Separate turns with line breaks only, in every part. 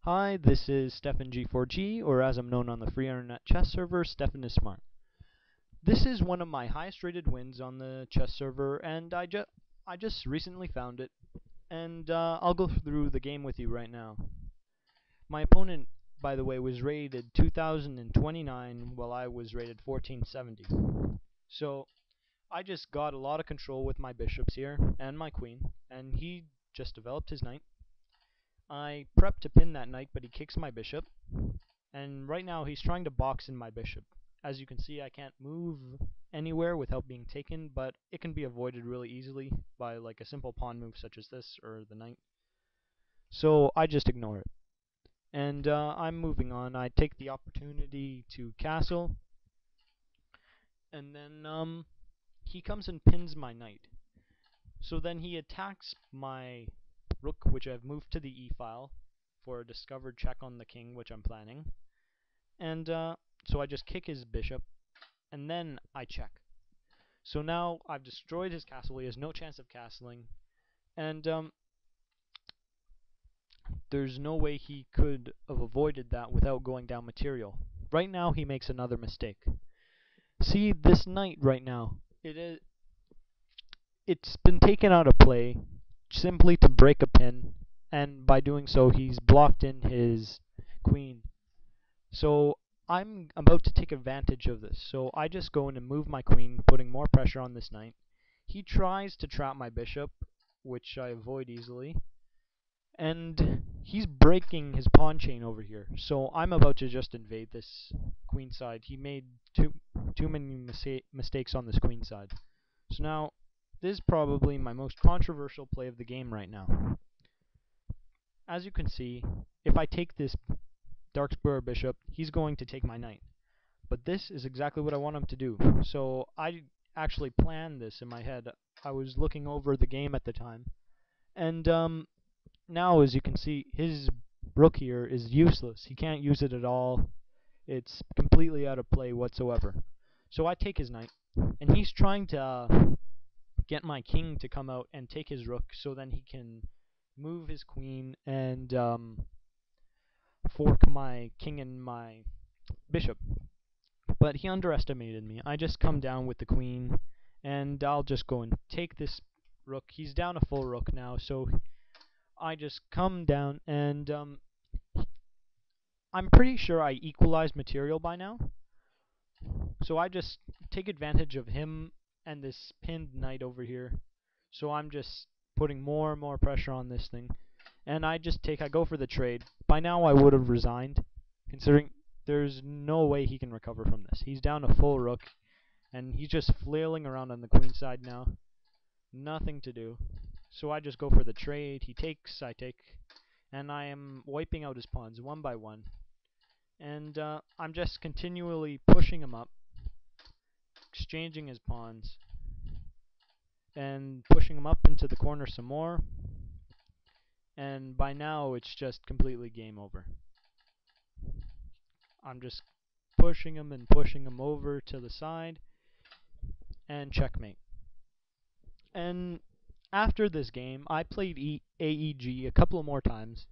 Hi, this is Stefan G4G, or as I'm known on the free internet chess server, Stephanissmart. This is one of my highest rated wins on the chess server, and I just recently found it, and I'll go through the game with you right now. My opponent, by the way, was rated 2029, while I was rated 1470. So I just got a lot of control with my bishops here, and my queen, and he just developed his knight. I prep to pin that knight, but he kicks my bishop, and right now he's trying to box in my bishop. As you can see, I can't move anywhere without being taken, but it can be avoided really easily by like a simple pawn move such as this or the knight. So I just ignore it. And I'm moving on. I take the opportunity to castle, and then he comes and pins my knight. So then he attacks my rook, which I've moved to the e-file for a discovered check on the king, which I'm planning. And so I just kick his bishop, and then I check. So now I've destroyed his castle. He has no chance of castling, and there's no way he could have avoided that without going down material. Right now he makes another mistake. See this knight right now. It's been taken out of play simply to break a pin, and by doing so he's blocked in his queen. So I'm about to take advantage of this, so I just go in and move my queen, putting more pressure on this knight. He tries to trap my bishop, which I avoid easily, and he's breaking his pawn chain over here, so I'm about to just invade this queen side. He made too many mistakes on this queen side. So now, this is probably my most controversial play of the game right now. As you can see, if I take this dark square bishop, he's going to take my knight. But this is exactly what I want him to do. So I actually planned this in my head. I was looking over the game at the time. And now, as you can see, his rook here is useless. He can't use it at all. It's completely out of play whatsoever. So I take his knight, and he's trying to get my king to come out and take his rook, so then he can move his queen and fork my king and my bishop. But he underestimated me. I just come down with the queen, and I'll just go and take this rook. He's down a full rook now, so I just come down, and I'm pretty sure I equalized material by now. So I just take advantage of him and this pinned knight over here. So I'm just putting more and more pressure on this thing. And I go for the trade. By now I would have resigned, considering there's no way he can recover from this. He's down a full rook, and he's just flailing around on the queen side now. Nothing to do. So I just go for the trade. He takes, I take, and I am wiping out his pawns one by one. And I'm just continually pushing him up, exchanging his pawns, and pushing him up into the corner some more. And by now it's just completely game over. I'm just pushing him and pushing him over to the side, and checkmate. And after this game, I played AEG a couple of more times,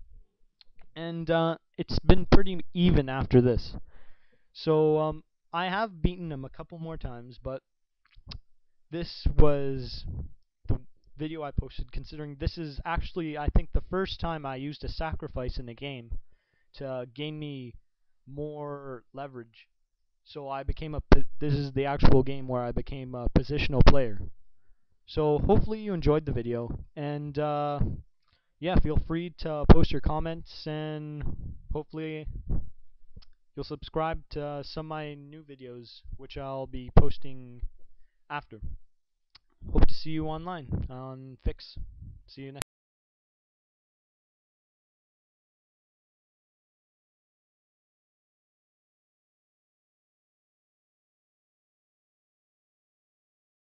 and it's been pretty even after this. So I have beaten him a couple more times, but this was the video I posted, considering this is actually, I think, the first time I used a sacrifice in the game to gain me more leverage. So this is the actual game where I became a positional player. So hopefully you enjoyed the video, and yeah, feel free to post your comments, and hopefully you'll subscribe to some of my new videos, which I'll be posting after. Hope to see you online on Fix. See you next